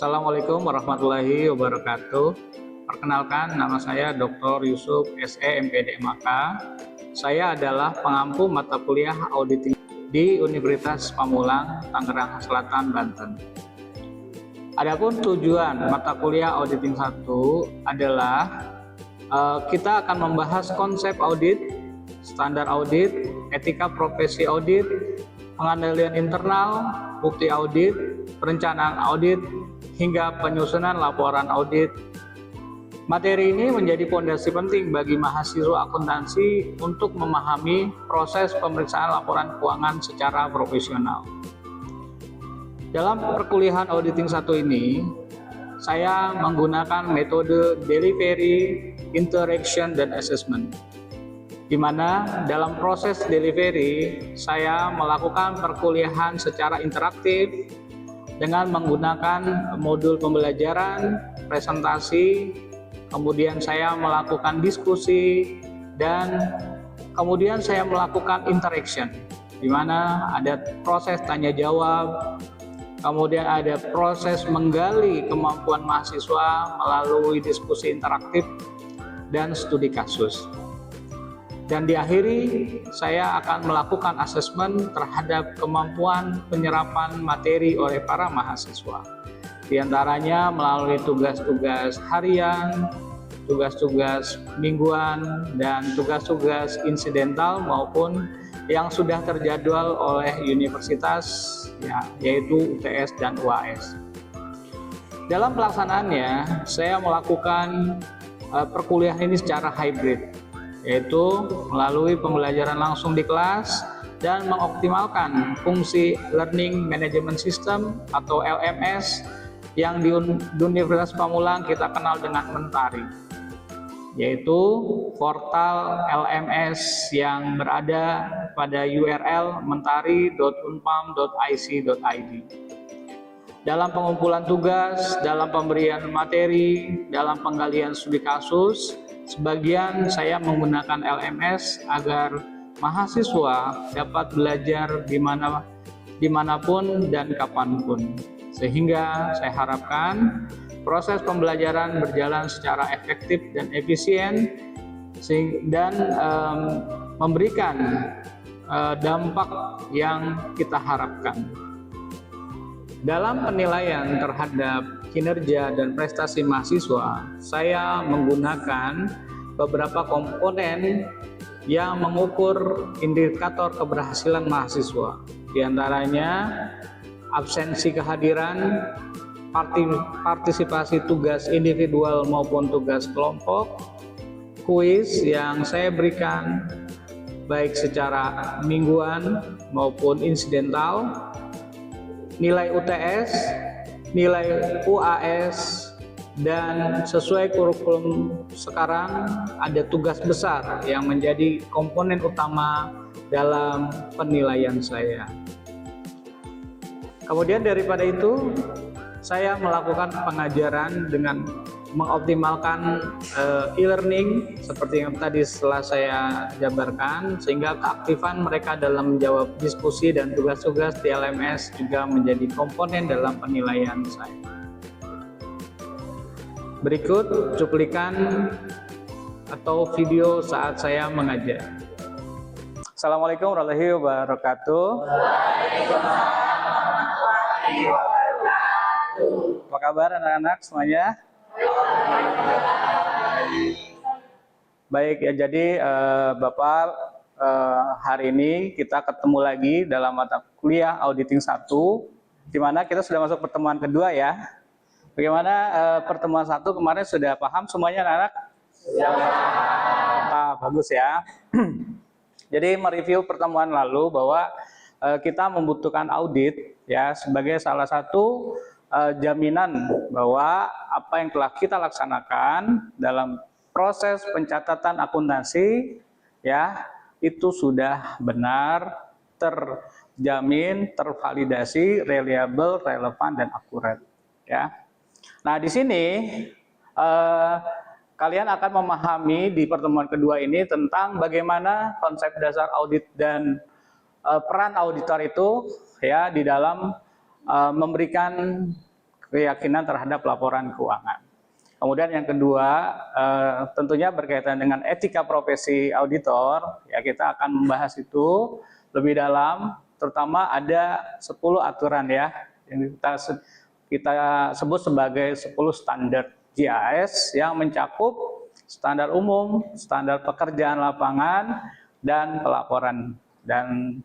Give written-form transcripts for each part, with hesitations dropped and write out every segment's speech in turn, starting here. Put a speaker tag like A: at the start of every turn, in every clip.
A: Assalamualaikum warahmatullahi wabarakatuh. Perkenalkan, nama saya Dr. Yusuf SE MPD MAK. Saya adalah pengampu mata kuliah auditing di Universitas Pamulang, Tangerang Selatan, Banten. Adapun tujuan mata kuliah auditing 1 adalah kita akan membahas konsep audit, standar audit, etika profesi audit, pengendalian internal, bukti audit, perencanaan audit, hingga penyusunan laporan audit. Materi ini menjadi fondasi penting bagi mahasiswa akuntansi untuk memahami proses pemeriksaan laporan keuangan secara profesional. Dalam perkuliahan auditing 1 ini, saya menggunakan metode delivery, interaction, dan assessment, di mana dalam proses delivery saya melakukan perkuliahan secara interaktif dengan menggunakan modul pembelajaran, presentasi, kemudian saya melakukan diskusi, dan kemudian saya melakukan interaction, di mana ada proses tanya jawab, kemudian ada proses menggali kemampuan mahasiswa melalui diskusi interaktif dan studi kasus. Dan diakhiri, saya akan melakukan asesmen terhadap kemampuan penyerapan materi oleh para mahasiswa. Di antaranya melalui tugas-tugas harian, tugas-tugas mingguan, dan tugas-tugas insidental maupun yang sudah terjadwal oleh universitas, yaitu UTS dan UAS. Dalam pelaksanaannya, saya melakukan perkuliahan ini secara hybrid, yaitu melalui pembelajaran langsung di kelas dan mengoptimalkan fungsi Learning Management System atau LMS yang di Universitas Pamulang kita kenal dengan Mentari, yaitu portal LMS yang berada pada URL mentari.unpam.ic.id. Dalam pengumpulan tugas, dalam pemberian materi, dalam penggalian studi kasus, sebagian saya menggunakan LMS agar mahasiswa dapat belajar dimanapun dan kapanpun. Sehingga saya harapkan proses pembelajaran berjalan secara efektif dan efisien dan memberikan dampak yang kita harapkan. Dalam penilaian terhadap kinerja dan prestasi mahasiswa, saya menggunakan beberapa komponen yang mengukur indikator keberhasilan mahasiswa. Di antaranya absensi kehadiran, partisipasi tugas individual maupun tugas kelompok, kuis yang saya berikan baik secara mingguan maupun insidental, nilai UTS, nilai UAS, dan sesuai kurikulum sekarang ada tugas besar yang menjadi komponen utama dalam penilaian saya. Kemudian daripada itu, saya melakukan pengajaran dengan mengoptimalkan e-learning seperti yang tadi setelah saya jabarkan, sehingga keaktifan mereka dalam menjawab diskusi dan tugas-tugas di LMS juga menjadi komponen dalam penilaian saya. Berikut cuplikan atau video saat saya mengajar. Assalamualaikum warahmatullahi wabarakatuh. Apa kabar anak-anak semuanya? Baik ya, jadi Bapak, hari ini kita ketemu lagi dalam mata kuliah auditing 1, di mana kita sudah masuk pertemuan kedua ya. Bagaimana pertemuan 1 kemarin, sudah paham semuanya anak-anak? Bagus ya. Jadi mereview pertemuan lalu bahwa kita membutuhkan audit ya sebagai salah satu jaminan bahwa apa yang telah kita laksanakan dalam proses pencatatan akuntansi ya itu sudah benar, terjamin, tervalidasi, reliable, relevan, dan akurat ya. Nah, di sini kalian akan memahami di pertemuan kedua ini tentang bagaimana konsep dasar audit dan peran auditor itu ya di dalam memberikan keyakinan terhadap laporan keuangan. Kemudian yang kedua, tentunya berkaitan dengan etika profesi auditor, ya kita akan membahas itu lebih dalam, terutama ada 10 aturan ya, yang kita sebut sebagai 10 standar GIS yang mencakup standar umum, standar pekerjaan lapangan, dan pelaporan. Dan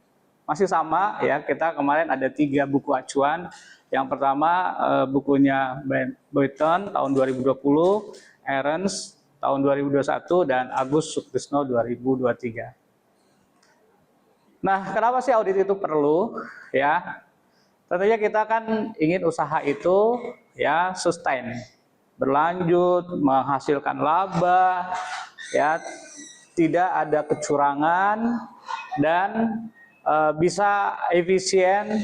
A: masih sama ya, kita kemarin ada 3 buku acuan. Yang pertama bukunya Boyton tahun 2020, Ernst tahun 2021, dan Agus Sutrisno 2023. Nah, kenapa sih audit itu perlu? Ya, tentunya kita kan ingin usaha itu ya sustain, berlanjut, menghasilkan laba, ya tidak ada kecurangan, dan bisa efisien,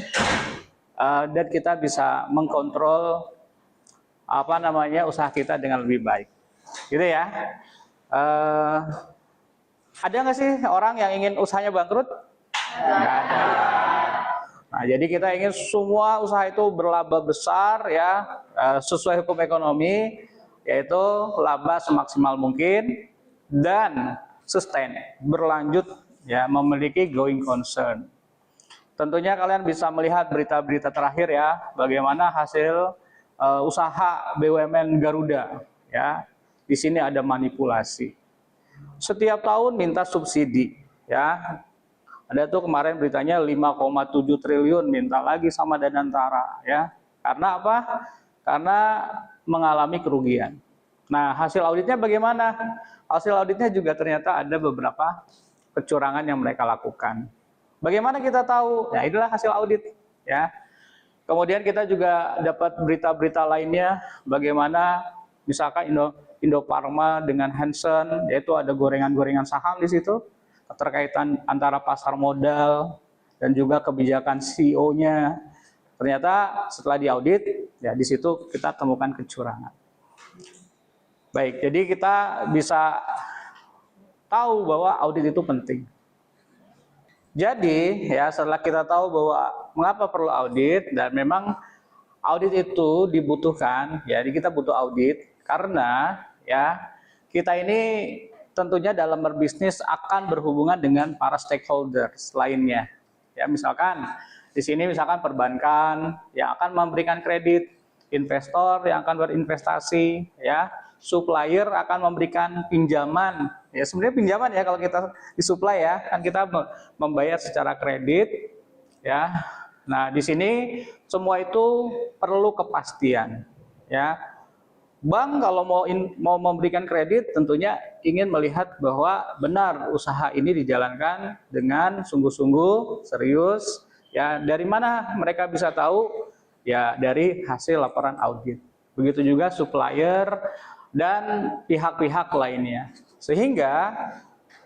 A: dan kita bisa mengkontrol usaha kita dengan lebih baik, gitu ya. Ada nggak sih orang yang ingin usahanya bangkrut? Nggak ada. Nah, jadi kita ingin semua usaha itu berlaba besar ya, sesuai hukum ekonomi, yaitu laba semaksimal mungkin dan sustain, berlanjut ya, memiliki going concern. Tentunya kalian bisa melihat berita-berita terakhir ya, bagaimana hasil usaha BUMN Garuda ya. Di sini ada manipulasi. Setiap tahun minta subsidi ya. Ada tuh kemarin beritanya 5,7 triliun minta lagi sama Danantara ya. Karena apa? Karena mengalami kerugian. Nah, hasil auditnya bagaimana? Hasil auditnya juga ternyata ada beberapa kecurangan yang mereka lakukan. Bagaimana kita tahu? Ya, inilah hasil audit ya. Kemudian kita juga dapat berita-berita lainnya, bagaimana misalkan Indofarma dengan Hansen, yaitu ada gorengan-gorengan saham di situ, keterkaitan antara pasar modal dan juga kebijakan CEO-nya. Ternyata setelah diaudit, ya di situ kita temukan kecurangan. Baik, jadi kita bisa tahu bahwa audit itu penting. Jadi ya setelah kita tahu bahwa mengapa perlu audit, dan memang audit itu dibutuhkan, ya, jadi kita butuh audit karena ya kita ini tentunya dalam berbisnis akan berhubungan dengan para stakeholders lainnya. Ya, misalkan di sini misalkan perbankan yang akan memberikan kredit, investor yang akan berinvestasi, ya, supplier akan memberikan pinjaman. Ya, sebenarnya pinjaman ya kalau kita disuplai ya, kan kita membayar secara kredit, ya. Nah, di sini semua itu perlu kepastian, ya. Bank kalau mau memberikan kredit tentunya ingin melihat bahwa benar usaha ini dijalankan dengan sungguh-sungguh serius. Ya, dari mana mereka bisa tahu? Ya, dari hasil laporan audit. Begitu juga supplier dan pihak-pihak lainnya. Sehingga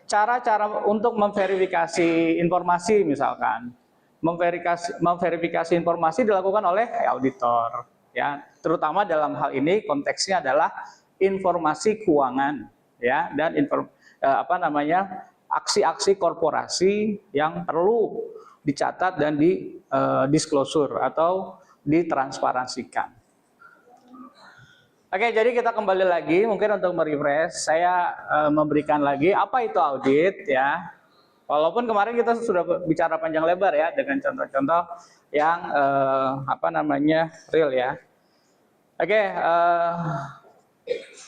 A: cara-cara untuk memverifikasi informasi, misalkan memverifikasi informasi dilakukan oleh auditor, ya, terutama dalam hal ini konteksnya adalah informasi keuangan, ya, dan aksi-aksi korporasi yang perlu dicatat dan disclosure atau ditransparansikan. Oke, jadi kita kembali lagi mungkin untuk merefresh, saya memberikan lagi apa itu audit ya. Walaupun kemarin kita sudah bicara panjang lebar ya dengan contoh-contoh yang real ya. Oke,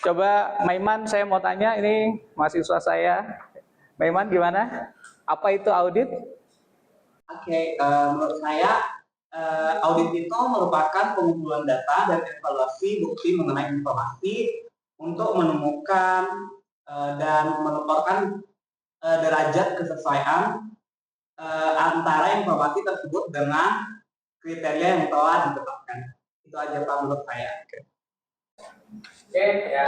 A: coba Maiman, saya mau tanya, ini mahasiswa saya. Maiman gimana? Apa itu audit?
B: Oke, menurut saya audit itu merupakan pengumpulan data dan evaluasi bukti mengenai informasi untuk menemukan dan melaporkan derajat kesesuaian antara informasi tersebut dengan kriteria yang telah ditetapkan. Itu aja Pak menurut saya.
A: Oke, ya.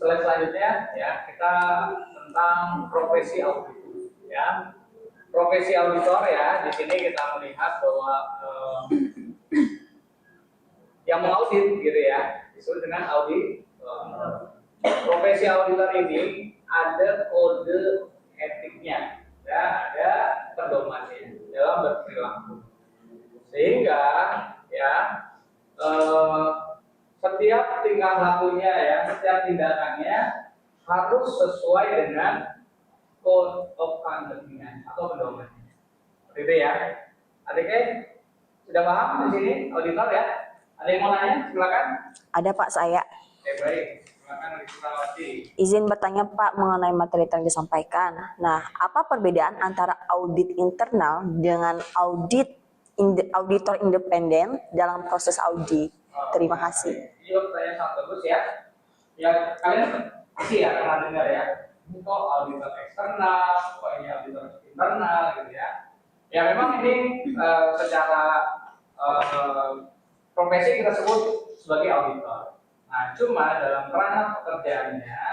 A: Slide selanjutnya ya, kita tentang profesi auditor ya. Profesi auditor ya, di sini kita melihat bahwa yang mengaudit gitu ya, disebut dengan audit. Profesi auditor ini ada kode etiknya, ya, ada pedomannya dalam berperilaku. Sehingga ya eh, setiap tingkah lakunya ya, setiap tindakannya harus sesuai dengan code of conduct-nya atau pedomannya. Seperti itu ya. Adiknya sudah paham di sini, auditor ya? Ada yang mau nanya? Silakan.
C: Ada Pak saya.
A: Baik. Silakan Rizky.
C: Izin bertanya Pak mengenai materi yang disampaikan. Nah, apa perbedaan antara audit internal dengan auditor independen dalam proses audit? Terima kasih.
A: Ini pertanyaan sangat bagus ya. Ya kalian pasti ya pernah dengar ya. Ini kok auditor eksternal, kok ini auditor internal gitu ya. Ya memang ini secara profesi kita sebut sebagai auditor. Nah, cuma dalam ranah pekerjaannya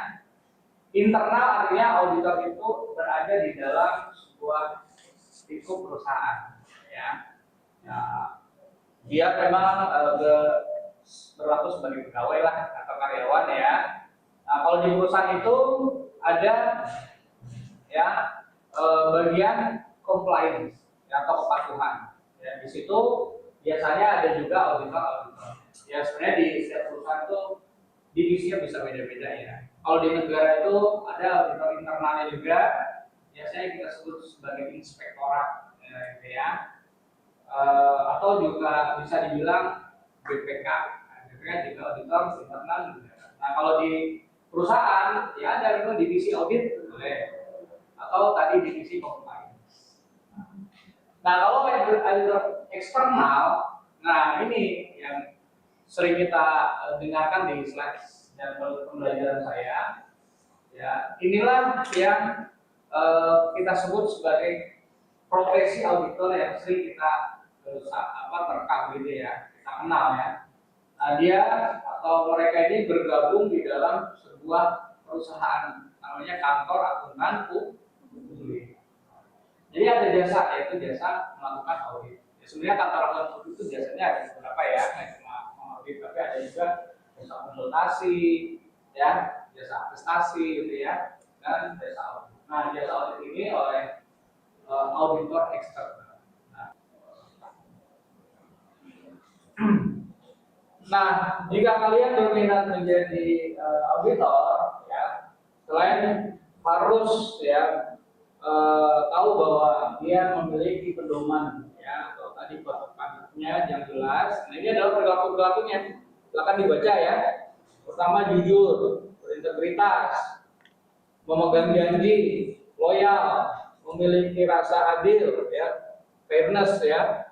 A: internal artinya auditor itu berada di dalam sebuah lingkup perusahaan, ya. Ya, dia memang berlaku sebagai pegawai lah atau karyawan ya. Nah, kalau di perusahaan itu ada ya bagian compliance ya, atau kepatuhan. Ya, di situ biasanya ada juga auditor. Ya sebenarnya di setiap perusahaan itu divisinya bisa beda-beda ya. Kalau di negara itu ada auditor internalnya juga, biasanya kita sebut sebagai inspektorat ya, gitu ya. Atau juga bisa dibilang BPK. BPK juga auditor internal juga. Nah kalau di perusahaan ya ada memang divisi audit boleh, atau tadi divisi compliance. Nah kalau auditor eksternal, nah ini yang sering kita dengarkan di slide dan pembelajaran saya. Ya, inilah yang kita sebut sebagai profesi auditor yang sering kita terekam gitu ya, kita kenal ya. Nah, dia atau mereka ini bergabung di dalam sebuah perusahaan namanya kantor akuntan publik. Jadi ada jasa, yaitu jasa melakukan audit. Ya, sebenarnya kantor akuntan publik itu jasanya ada beberapa ya, audit, tapi ada juga jasa konsultasi, ya, jasa atestasi gitu ya, dan jasa audit. Nah, jasa audit ini oleh auditor eksternal. Nah, jika kalian berminat menjadi auditor, ya, selain harus ya tahu bahwa dia memiliki pedoman ya atau tadi patokannya yang jelas. Nah, ini adalah perilaku-perilakunya. Silakan dibaca ya. Pertama, jujur, berintegritas, memegang janji, loyal, memiliki rasa adil ya, fairness ya,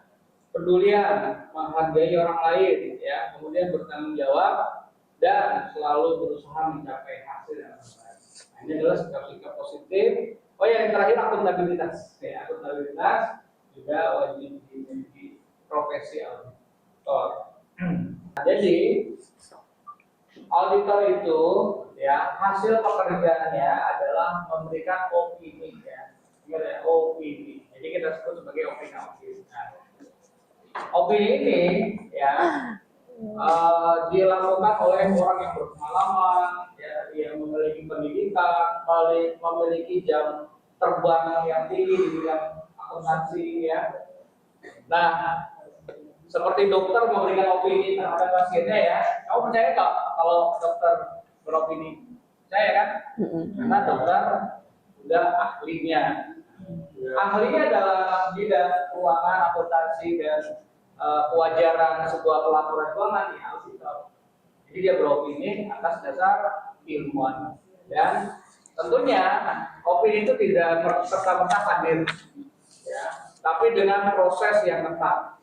A: pedulian, menghargai orang lain ya, kemudian bertanggung jawab dan selalu berusaha mencapai hasil yang terbaik. Nah, ini adalah sikap-sikap positif. Oh ya, yang terakhir akuntabilitas. Ya, akuntabilitas juga wajib dimiliki profesi auditor. Nah, jadi auditor itu ya hasil pekerjaannya adalah memberikan opini ya, opini. Jadi kita sebut sebagai opini audit. Nah, opini ini ya dilakukan oleh orang yang berpengalaman, ya, yang memiliki pendidikan, memiliki jam terbang yang tinggi di bidang akuntansi ya. Nah, seperti dokter memberikan opini terhadap pasiennya ya. Kamu percaya nggak kalau dokter beropini? Percaya kan? Karena dokter sudah ahlinya. Ahlinya dalam bidang keuangan, akuntansi dan kewajaran sebuah pelaporan keuangan ya auditor. Jadi dia beropini atas dasar ilmuwan dan tentunya opini itu tidak serta-merta hadir ya, tapi dengan proses yang ketat,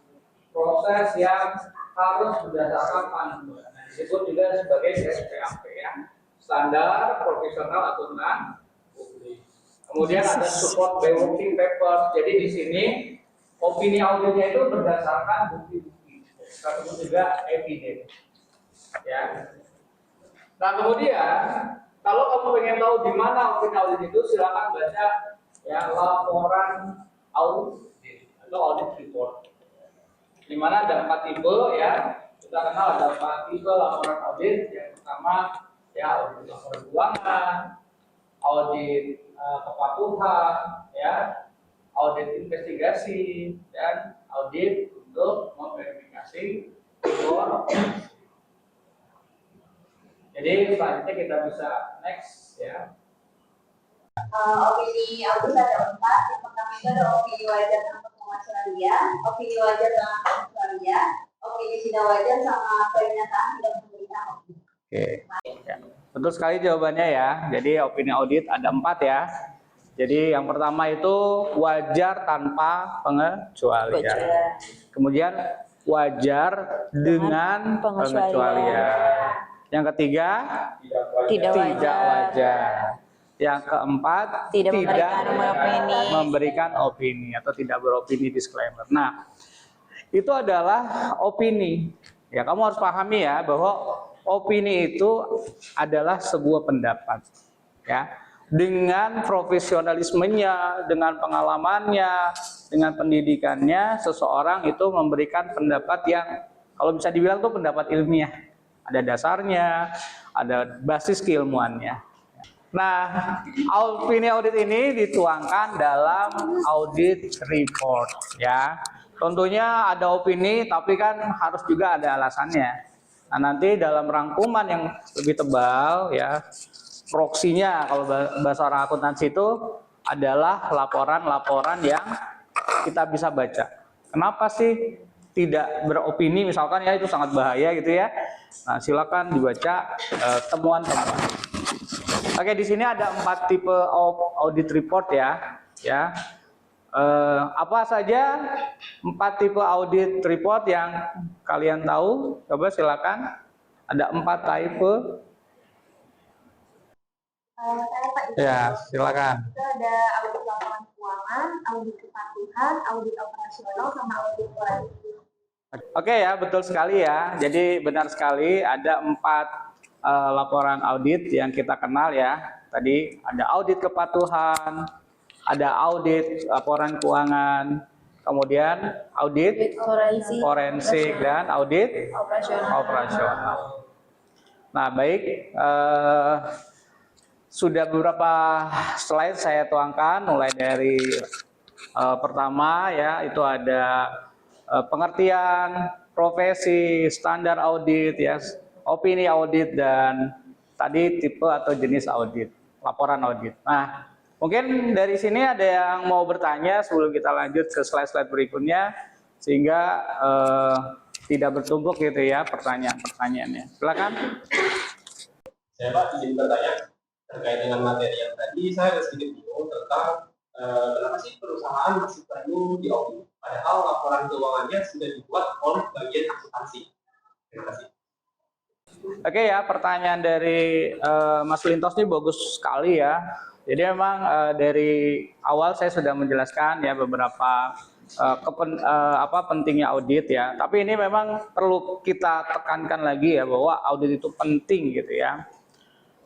A: proses yang harus berdasarkan panduan. Nah, disebut juga sebagai SPAP ya, standar profesional akuntan publik. Kemudian ada support by working paper. Jadi di sini opini auditnya itu berdasarkan bukti-bukti, kita sebut juga evidence. Ya. Nah kemudian kalau kamu pengen tahu di mana opini audit itu, silakan baca ya laporan audit atau audit report. Di mana ada 4 tipe ya. Kita kenal ada 4 tipe laporan audit. Yang pertama ya audit laporan keuangan, audit kepatuhan, ya, audit investigasi dan audit untuk memverifikasi for. Jadi selanjutnya kita bisa next ya.
D: Opini audit ada 4. Yang pertama itu ada opini wajar tentang pengawasannya, opini wajar tentang pengawasannya, opini tidak wajar sama pernyataan tidak memberikan opini.
A: Oke. Ya. Betul sekali jawabannya ya. Jadi opini audit ada 4 ya. Jadi yang pertama itu wajar tanpa pengecualian. Kemudian wajar dengan pengecualian. Yang ketiga
C: Tidak
A: wajar. Yang keempat
C: Tidak
A: memberikan opini atau tidak beropini, disclaimer. Nah, itu adalah opini. Ya, kamu harus pahami ya bahwa opini itu adalah sebuah pendapat. Ya, dengan profesionalismenya, dengan pengalamannya, dengan pendidikannya, seseorang itu memberikan pendapat yang kalau bisa dibilang itu pendapat ilmiah. Ada dasarnya, ada basis keilmuannya. Nah, opini audit ini dituangkan dalam audit report ya. Tentunya ada opini, tapi kan harus juga ada alasannya. Nah, nanti dalam rangkuman yang lebih tebal ya, proksinya kalau bahasa orang akuntansi itu adalah laporan-laporan yang kita bisa baca. Kenapa sih tidak beropini misalkan ya, itu sangat bahaya gitu ya. Nah, silakan dibaca temuan-temuan. Oke, di sini ada 4 tipe audit report ya. Ya. Apa saja 4 tipe audit report yang kalian tahu? Coba silakan. Ada 4 tipe.
D: Saya Pak
A: Ya, silakan.
D: Itu ada audit laporan keuangan, audit kepatuhan, audit operasional, sama audit forensik.
A: Oke ya, betul sekali ya. Jadi benar sekali ada 4 laporan audit yang kita kenal ya. Tadi ada audit kepatuhan, ada audit laporan keuangan, kemudian audit forensik dan audit operasional. Nah, baik, sudah beberapa slide saya tuangkan mulai dari pertama ya, itu ada pengertian, profesi, standar audit, ya, opini audit, dan tadi tipe atau jenis audit, laporan audit. Nah, mungkin dari sini ada yang mau bertanya sebelum kita lanjut ke slide-slide berikutnya, sehingga tidak bertumpuk gitu ya pertanyaan-pertanyaannya. Silakan.
E: Saya Pak izin bertanya terkait dengan materi yang tadi. Saya sedikit bingung tentang kenapa sih perusahaan masih perlu diaudit, padahal laporan keuangannya sudah dibuat oleh bagian akuntansi. Terima kasih.
A: Oke ya, pertanyaan dari Mas Lintos ini bagus sekali ya. Jadi memang dari awal saya sudah menjelaskan ya beberapa pentingnya audit ya. Tapi ini memang perlu kita tekankan lagi ya bahwa audit itu penting gitu ya.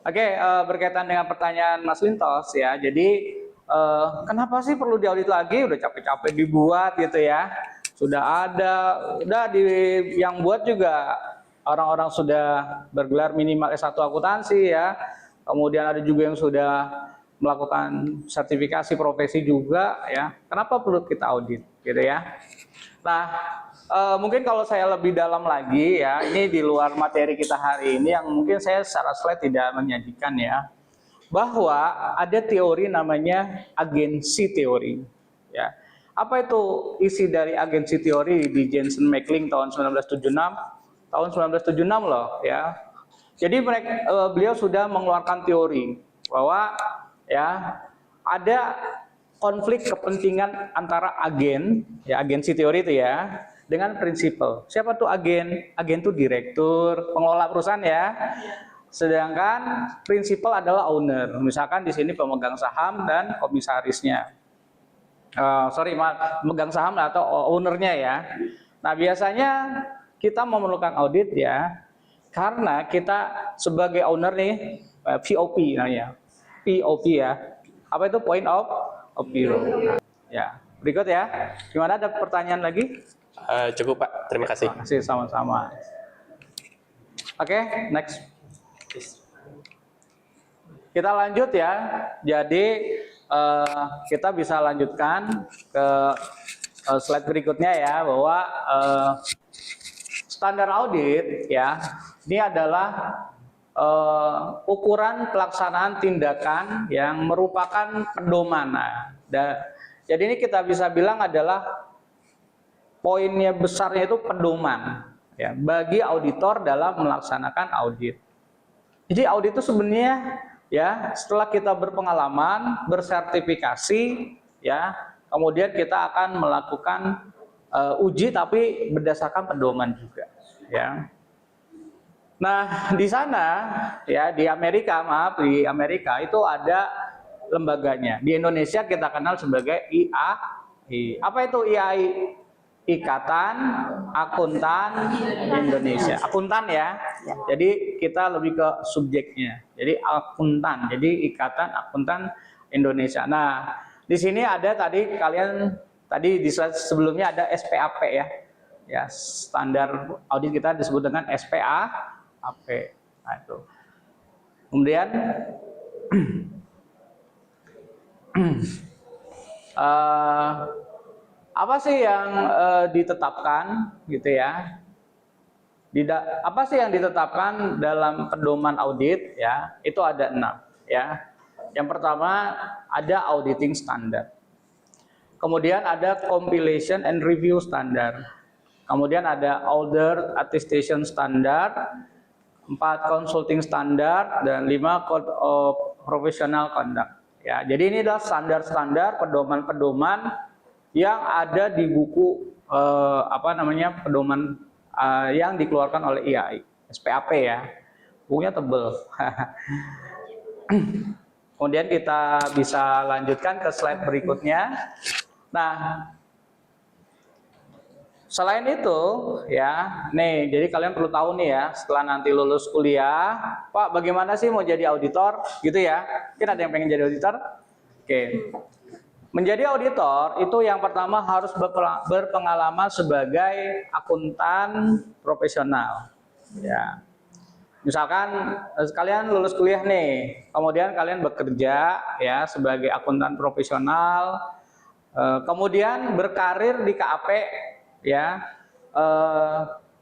A: Oke, berkaitan dengan pertanyaan Mas Lintos ya. Jadi kenapa sih perlu diaudit lagi? Udah capek-capek dibuat gitu ya. Sudah ada, yang buat juga orang-orang sudah bergelar minimal S1 akuntansi ya. Kemudian ada juga yang sudah melakukan sertifikasi profesi juga ya. Kenapa perlu kita audit gitu ya? Nah, mungkin kalau saya lebih dalam lagi ya, ini di luar materi kita hari ini yang mungkin saya secara slide tidak menyajikan ya, bahwa ada teori namanya agensi teori ya. Apa itu isi dari agensi teori di Jensen Mackling tahun 1976? Tahun 1976 loh ya. Jadi beliau sudah mengeluarkan teori bahwa ya ada konflik kepentingan antara agen, ya agensi teori itu ya, dengan prinsipal. Siapa tuh agen? Agen tuh direktur, pengelola perusahaan ya. Sedangkan prinsipal adalah owner. Misalkan di sini pemegang saham dan komisarisnya. Pemegang saham atau ownernya ya. Nah, biasanya kita memerlukan audit ya, karena kita sebagai owner nih, POP namanya. POP ya. Apa itu point of view? Ya, berikut ya. Gimana, ada pertanyaan lagi?
E: Cukup Pak, terima kasih.
A: Terima kasih, sama-sama. Oke, next. Kita lanjut ya. Jadi kita bisa lanjutkan ke slide berikutnya ya, bahwa standar audit ya ini adalah ukuran pelaksanaan tindakan yang merupakan pedoman. Jadi ini kita bisa bilang adalah poinnya besarnya itu pedoman ya bagi auditor dalam melaksanakan audit. Jadi audit itu sebenarnya ya setelah kita berpengalaman, bersertifikasi ya, kemudian kita akan melakukan uji tapi berdasarkan pedoman juga ya. Nah, di sana ya di Amerika itu ada lembaganya. Di Indonesia kita kenal sebagai IAI. Apa itu IAI? Ikatan Akuntan Indonesia. Akuntan ya. Jadi kita lebih ke subjeknya. Jadi akuntan. Jadi Ikatan Akuntan Indonesia. Nah, di sini ada tadi di slide sebelumnya ada SPAP ya. Ya, standar audit kita disebut dengan SPAP. Nah, itu. Kemudian apa sih yang ditetapkan gitu ya? Apa sih yang ditetapkan dalam pedoman audit ya? Itu ada 6 ya. Yang pertama ada auditing standard. Kemudian ada compilation and review standard. Kemudian ada order attestation standard, 4 consulting standard, dan 5 code of professional conduct. Ya, jadi ini adalah standar-standar pedoman-pedoman yang ada di buku pedoman yang dikeluarkan oleh IAI, SPAP ya. Bukunya tebel. Kemudian kita bisa lanjutkan ke slide berikutnya. Nah, selain itu ya, nih jadi kalian perlu tahu nih ya, setelah nanti lulus kuliah, Pak bagaimana sih mau jadi auditor gitu ya? Mungkin ada yang pengen jadi auditor? Oke. Menjadi auditor itu yang pertama harus berpengalaman sebagai akuntan profesional. Ya. Misalkan kalian lulus kuliah nih, kemudian kalian bekerja ya sebagai akuntan profesional, kemudian berkarir di KAP ya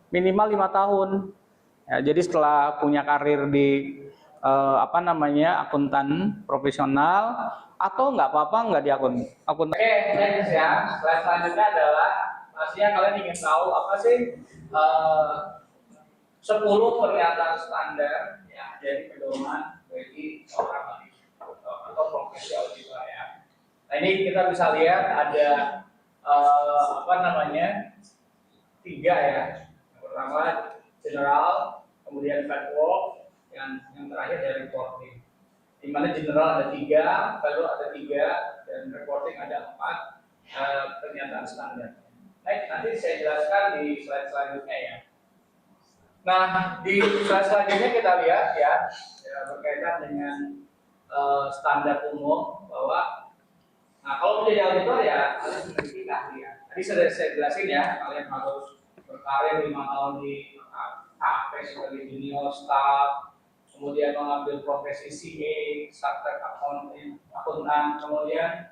A: minimal 5 tahun. Ya, jadi setelah punya karir di akuntan profesional, atau nggak apa-apa nggak di akuntan. Oke, next ya. Slide selanjutnya adalah pastinya kalian ingin tahu apa sih 10 pernyataan standar yang jadi pedoman bagi seorang atau profesi auditor ya. Nah ini kita bisa lihat ada 3 ya. Yang pertama general, kemudian framework, yang terakhir dari reporting. Di mana general ada 3, lalu ada 3, dan reporting ada 4 pernyataan standar. Baik, nanti saya jelaskan di slide selanjutnya ya. Nah, di slide selanjutnya kita lihat ya berkaitan dengan standar umum bahwa kalau menjadi auditor ya harus memiliki keahlian. Tadi sudah saya jelasin ya, kalian harus berkarir 5 tahun di KAP sebagai junior staff, kemudian mengambil profesi CA, chartered akuntan, kemudian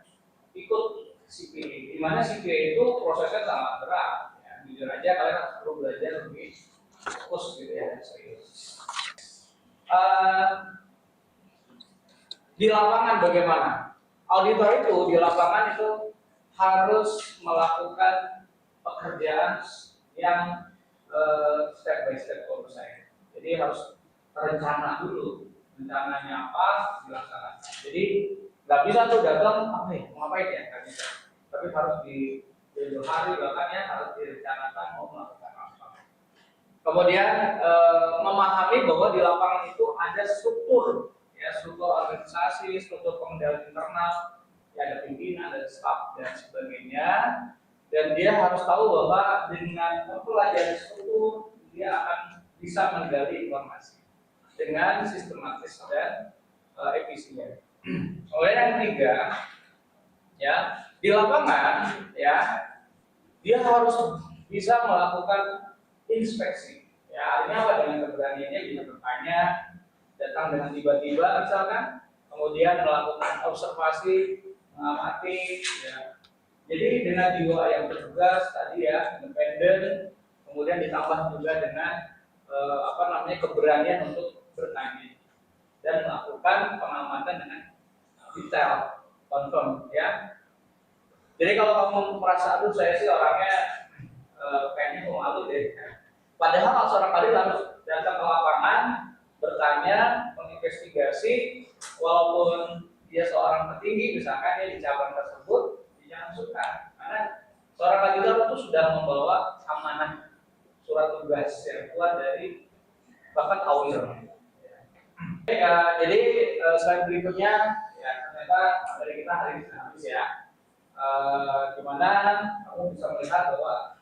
A: ikut CPA. Di mana CPA itu prosesnya sangat berat. Ya, jujur aja kalian harus perlu belajar lebih fokus gitu ya, serius. Di lapangan bagaimana? Auditor itu di lapangan itu harus melakukan pekerjaan yang step by step menurut saya. Jadi harus rencana dulu, rencananya apa dilaksanakan. Jadi nggak bisa tuh datang mau ngapain ya, nggak bisa. Tapi harus di jauh hari bahkan ya harus direncanakan mau melakukan apa. Kemudian memahami bahwa di lapangan itu ada struktur, ya struktur organisasi, struktur pengendalian internal, ya ada pimpinan, ada staff dan sebagainya. Dan dia harus tahu bahwa dengan mempelajari struktur dia akan bisa menggali informasi dengan sistematis dan efisien. Kemudian yang ketiga, ya di lapangan, ya dia harus bisa melakukan inspeksi. Ya artinya apa? Dengan keberaniannya bisa bertanya, datang dengan tiba-tiba misalkan, kemudian melakukan observasi, mengamati, ya, Jadi dengan jiwa yang bertugas tadi ya, independen, kemudian ditambah juga dengan keberanian untuk bertanya dan melakukan pengamatan dengan detail, confirm ya. Jadi kalau kamu merasa aduh saya sih orangnya kayaknya pemalu deh. Padahal seorang kali harus datang ke lapangan, bertanya, menginvestigasi, walaupun dia seorang petinggi, misalkan dia di cabang tersebut, dia suka. Karena seorang kandidat itu sudah membawa amanah surat tugas yang keluar dari bahkan awil. Jadi slide berikutnya, ya ternyata dari kita hari ini sudah habis ya. Gimana kamu bisa melihat bahwa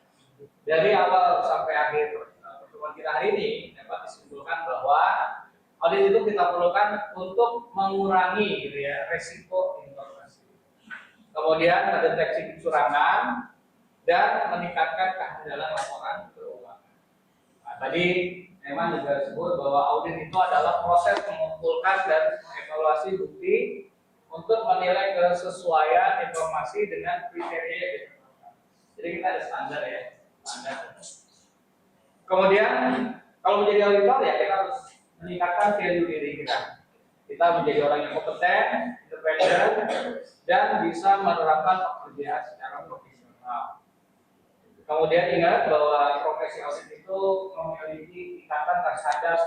A: dari awal sampai akhir pertemuan kita hari ini dapat disimpulkan bahwa audit itu kita perlukan untuk mengurangi gitu ya resiko informasi. Kemudian mendeteksi kecurangan dan meningkatkan kehandalan laporan keuangan. Nah, tadi memang juga disebut bahwa audit itu adalah proses mengumpulkan dan mengevaluasi bukti untuk menilai kesesuaian informasi dengan kriteria yang ditetapkan. Jadi kita ada standar ya, standar. Kemudian kalau menjadi auditor ya kita harus meningkatkan value diri kita. Kita menjadi orang yang kompeten, independen, dan bisa menerapkan pekerjaan secara profesional. Kemudian ingat bahwa profesi audit itu memiliki ikatan terhadap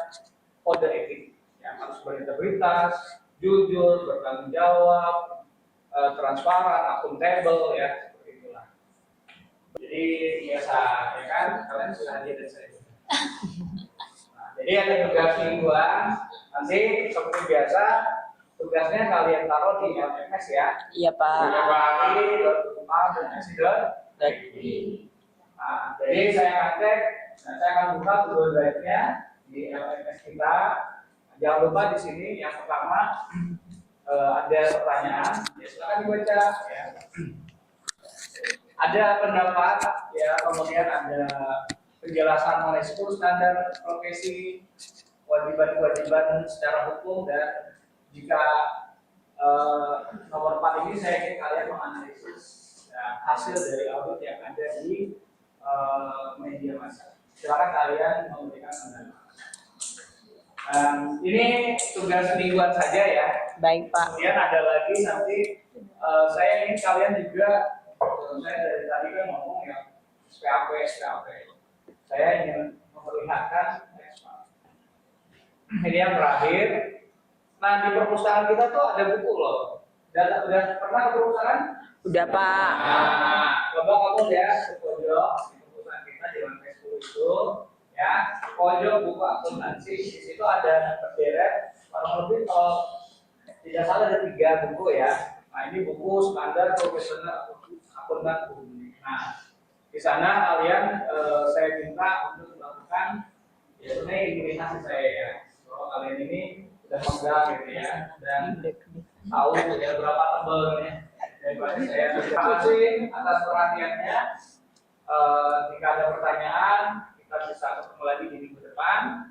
A: kode etik yang harus berintegritas, jujur, bertanggung jawab, transparan, akuntabel ya seperti itulah. Jadi biasa ya kan kalian sudah hadir dan saya. Nah, jadi ada tugas mingguan nanti seperti biasa tugasnya kalian taruh di LMS ya.
C: Iya Pak.
A: Nah, jadi saya akan cek dan saya akan buka Google Drive-nya di LMS kita. Jangan lupa di sini yang pertama ada pertanyaan, ya silakan dibaca. Ya. Ada pendapat, ya kemudian ada penjelasan mengenai 10 standar profesi, kewajiban-kewajiban secara hukum dan jika nomor 4 ini saya ingin kalian menganalisis ya, hasil dari audit yang ada di media massa. Silakan kalian memberikan pendapat. Ini tugas mingguan saja ya.
C: Baik Pak.
A: Kemudian ada lagi nanti saya ingin kalian juga, saya dari tadi kan ngomong ya SPAP. Saya ingin memperlihatkan ini yang terakhir. Nah di perpustakaan kita tuh ada buku loh. Udah pernah ke perpustakaan?
C: Udah Pak.
A: Nah, coba kamu lihat ke pojok di perpustakaan kita di lantai 10 itu. Ya, pojok buku akuntansi di situ ada berderet kurang lebih kalau tidak salah ada 3 buku ya. Nah ini buku standar profesional akuntan umum. Nah di sana kalian saya minta untuk melakukan ya ini imunisasi saya ya. Kalau kalian ini sudah pegang gitu ya dan tahu ya berapa tebalnya daripada saya. Terima kasih atas perhatiannya. Jika ada pertanyaan kita bisa ketemu lagi di minggu depan.